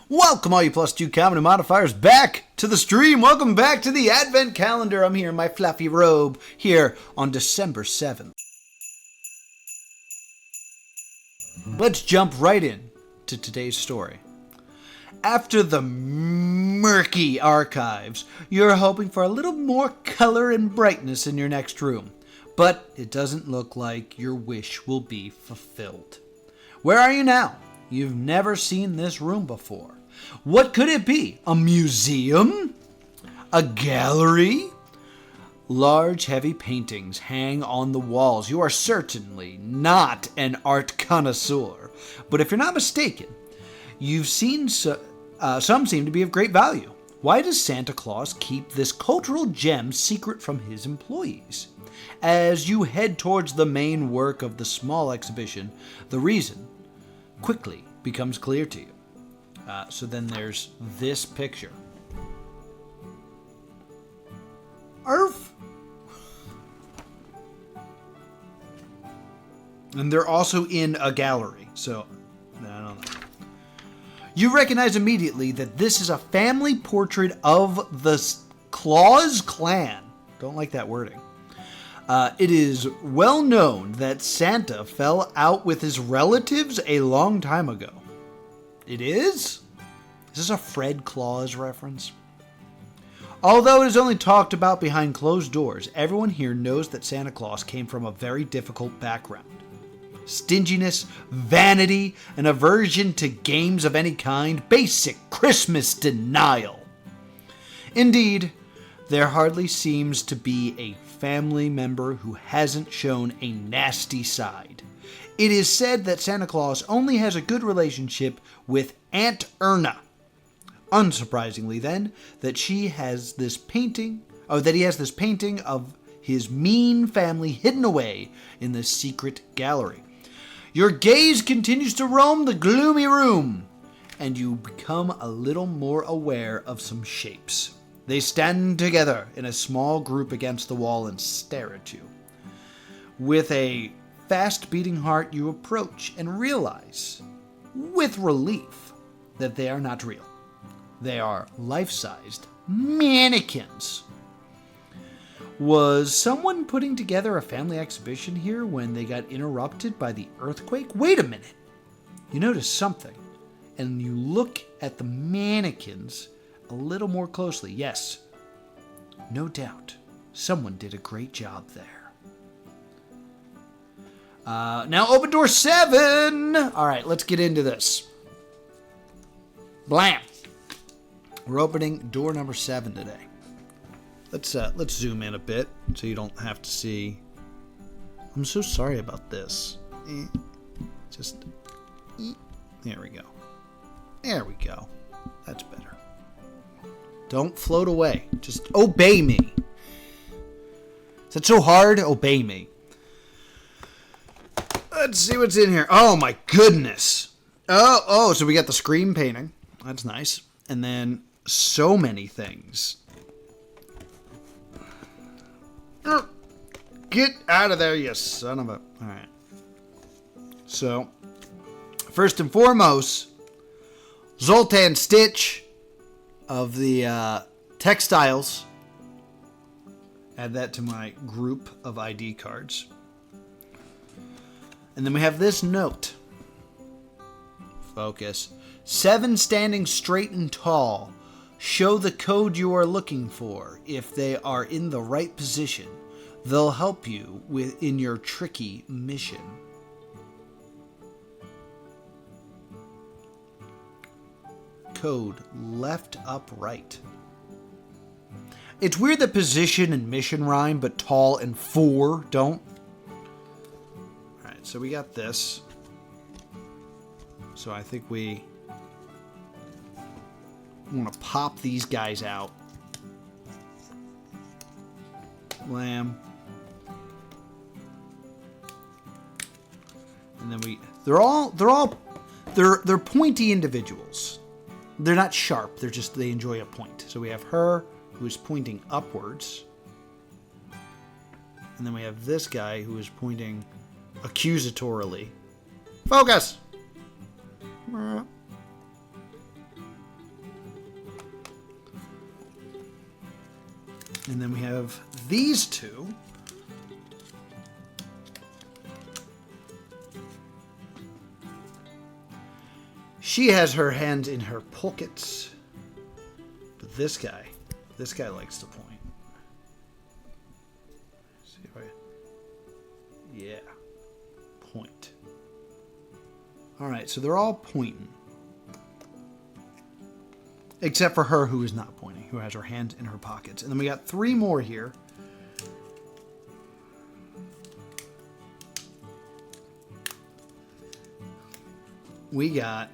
Welcome, all you +2 comedy modifiers, back to the stream. Welcome back to the Advent Calendar. I'm here in my fluffy robe here on December 7th. Let's jump right in to today's story. After the murky archives, you're hoping for a little more color and brightness in your next room. But it doesn't look like your wish will be fulfilled. Where are you now? You've never seen this room before. What could it be? A museum? A gallery? Large, heavy paintings hang on the walls. You are certainly not an art connoisseur. But if you're not mistaken, you've seen some seem to be of great value. Why does Santa Claus keep this cultural gem secret from his employees? As you head towards the main work of the small exhibition, the reason quickly becomes clear to you. So then there's this picture. Arf! And they're also in a gallery, so I don't know. You recognize immediately that this is a family portrait of the Claus clan. Don't like that wording. It is well known that Santa fell out with his relatives a long time ago. It is? Is this a Fred Claus reference? Although it is only talked about behind closed doors, everyone here knows that Santa Claus came from a very difficult background. Stinginess, vanity, an aversion to games of any kind, basic Christmas denial. Indeed, there hardly seems to be a family member who hasn't shown a nasty side. It is said that Santa Claus only has a good relationship with Aunt Erna. Unsurprisingly, then, that he has this painting of his mean family hidden away in the secret gallery. Your gaze continues to roam the gloomy room, and you become a little more aware of some shapes. They stand together in a small group against the wall and stare at you. With a fast-beating heart, you approach and realize, with relief, that they are not real. They are life-sized mannequins. Was someone putting together a family exhibition here when they got interrupted by the earthquake? Wait a minute. You notice something, and you look at the mannequins a little more closely. Yes, no doubt, someone did a great job there. Now open door 7. All right, let's get into this. Blam. We're opening door number 7 today. Let's zoom in a bit so you don't have to see. I'm so sorry about this. There we go. There we go. That's better. Don't float away. Just obey me. Is that so hard? Obey me. Let's see what's in here. Oh my goodness. Oh, so we got the Scream painting. That's nice. And then so many things. Get out of there, you son of a... Alright. So, first and foremost, Zoltan Stitch of the textiles. Add that to my group of ID cards. And then we have this note. Focus. 7 standing straight and tall. Show the code you are looking for. If they are in the right position, they'll help you in your tricky mission. Code left, up, right. It's weird that position and mission rhyme, but tall and 4 don't. Alright, so we got this. So I think we want to pop these guys out. Lamb. And then they're pointy individuals. They're not sharp. They enjoy a point. So we have her, who is pointing upwards. And then we have this guy who is pointing accusatorily. Focus! And then we have these two. She has her hands in her pockets. But this guy likes to point. See if yeah. Point. Alright, so they're all pointing. Except for her, who is not pointing, who has her hands in her pockets. And then we got 3 more here. We got...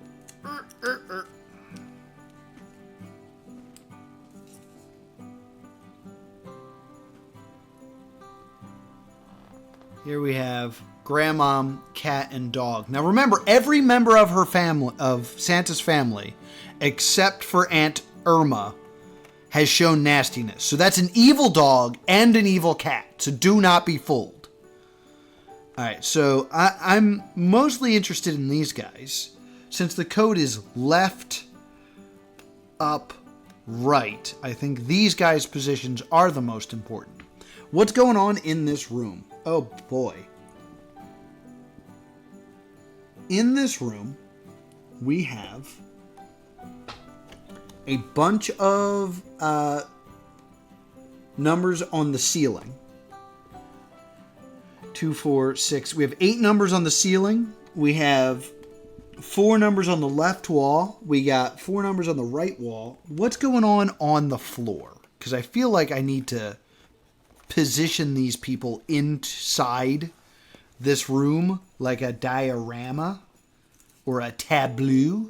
Here we have grandmom, cat, and dog. Now remember, every member of her family, of Santa's family, except for Aunt Irma, has shown nastiness. So that's an evil dog and an evil cat. So do not be fooled. Alright, so I'm mostly interested in these guys. Since the code is left, up, right, I think these guys' positions are the most important. What's going on in this room? Oh boy. In this room, we have a bunch of numbers on the ceiling. 2, 4, 6. We have 8 numbers on the ceiling. We have 4 numbers on the left wall. We got 4 numbers on the right wall. What's going on the floor? Because I feel like I need to position these people inside this room like a diorama or a tableau.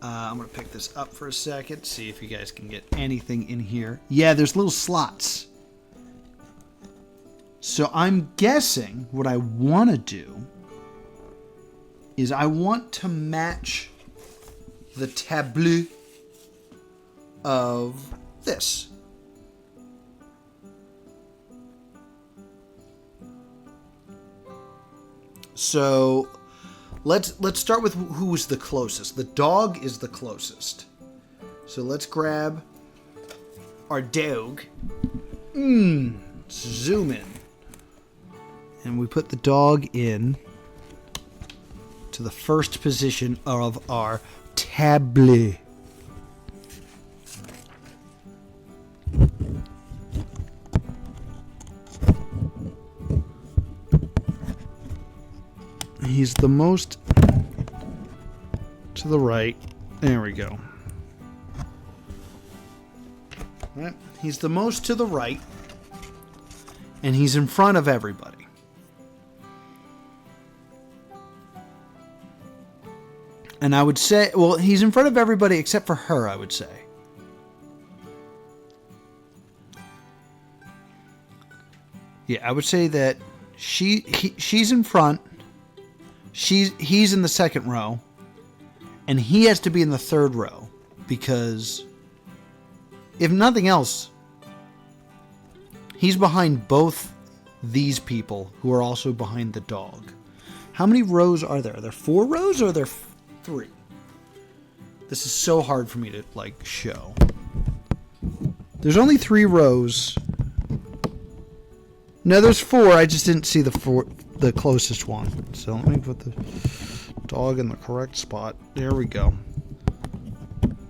I'm going to pick this up for a second, see if you guys can get anything in here. Yeah, there's little slots. So I'm guessing what I want to do is I want to match the tableau of this. So let's start with who's the closest. The dog is the closest. So let's grab our dog. Zoom in. And we put the dog in to the first position of our tableau. He's the most to the right. There we go. All right. He's the most to the right. And he's in front of everybody. And I would say, well, he's in front of everybody except for her, I would say. Yeah, I would say that she's in front. He's in the second row, and he has to be in the third row, because if nothing else, he's behind both these people who are also behind the dog. How many rows are there? Are there 4 rows or are there 3? This is so hard for me to show. There's only 3 rows. No, there's 4. I just didn't see the closest one. So let me put the dog in the correct spot. There we go.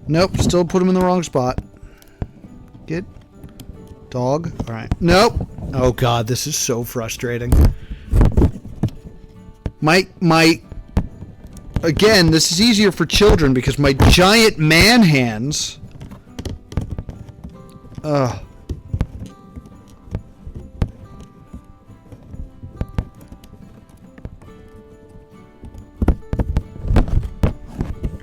Nope, still put him in the wrong spot. Get dog. All right. Nope. Oh God, this is so frustrating. Again, this is easier for children because my giant man hands.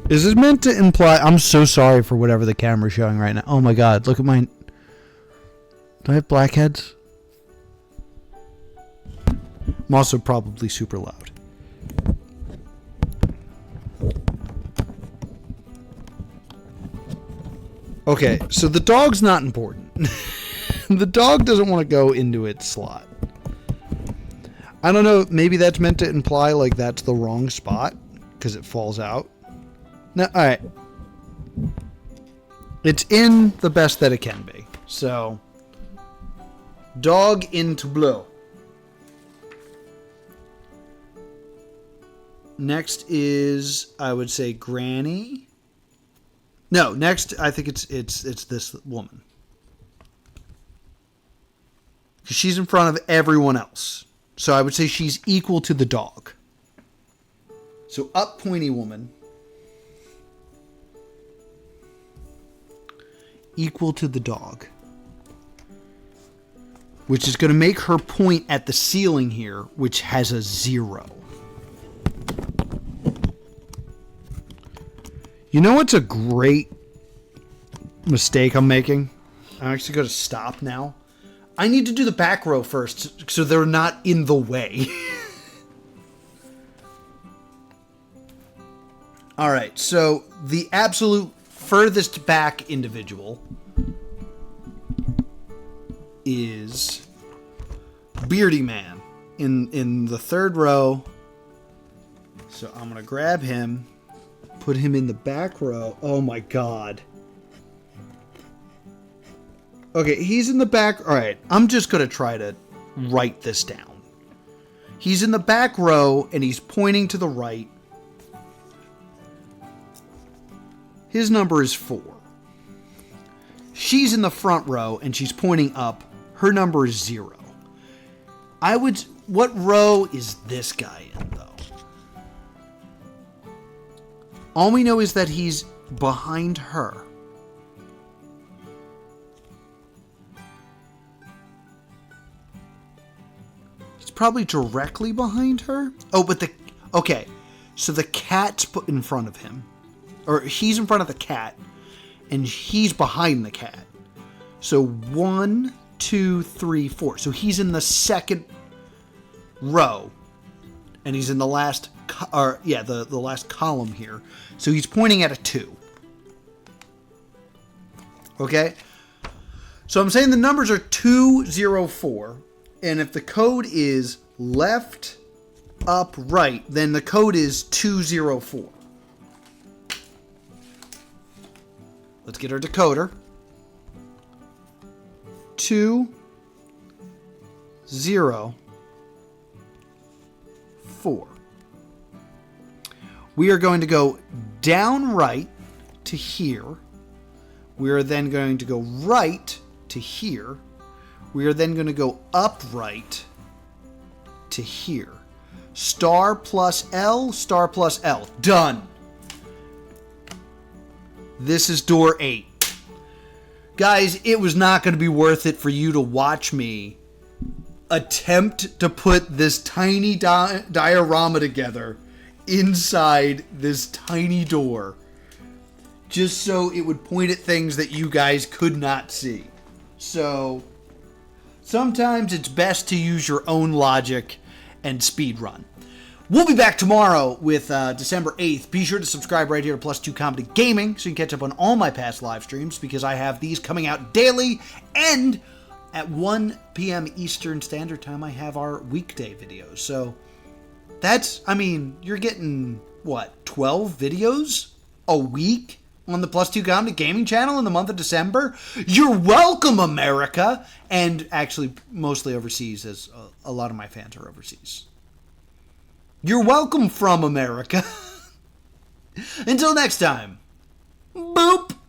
Is this meant to imply... I'm so sorry for whatever the camera's showing right now. Oh my God, look at mine. Do I have blackheads? I'm also probably super loud. Okay, so the dog's not important. The dog doesn't want to go into its slot. I don't know, maybe that's meant to imply like that's the wrong spot because it falls out. No, alright. It's in the best that it can be. So, dog into blue. Next is, I would say, Granny. No, next I think it's this woman. Because she's in front of everyone else. So I would say she's equal to the dog. So up pointy woman. Equal to the dog. Which is going to make her point at the ceiling here, which has a 0. You know what's a great mistake I'm making? I'm actually going to stop now. I need to do the back row first so they're not in the way. Alright, so the absolute furthest back individual is Beardy Man in the 3rd row. So I'm going to grab him, put him in the back row. Oh my god. Okay, he's in the back. All right, I'm just going to try to write this down. He's in the back row, and he's pointing to the right. His number is 4. She's in the front row, and she's pointing up. Her number is 0. What row is this guy in, though? All we know is that he's behind her. Probably directly behind her. Oh, but okay. So the cat's put in front of him. Or he's in front of the cat. And he's behind the cat. So 1, 2, 3, 4. So he's in the 2nd row. And he's in the last, the last column here. So he's pointing at a 2. Okay? So I'm saying the numbers are 2, 0, 4. And if the code is left, up, right, then the code is 204. Let's get our decoder. 204. We are going to go down right to here. We are then going to go right to here. We are then going to go upright to here. Star plus L, star plus L. Done. This is door 8. Guys, it was not going to be worth it for you to watch me attempt to put this tiny diorama together inside this tiny door. Just so it would point at things that you guys could not see. So sometimes it's best to use your own logic and speed run. We'll be back tomorrow with December 8th. Be sure to subscribe right here to Plus 2 Comedy Gaming so you can catch up on all my past live streams because I have these coming out daily, and at 1 p.m. Eastern Standard Time I have our weekday videos. So you're getting, 12 videos a week on the Plus 2 Comedy Gaming channel in the month of December? You're welcome, America! And actually, mostly overseas, as a lot of my fans are overseas. You're welcome from America. Until next time.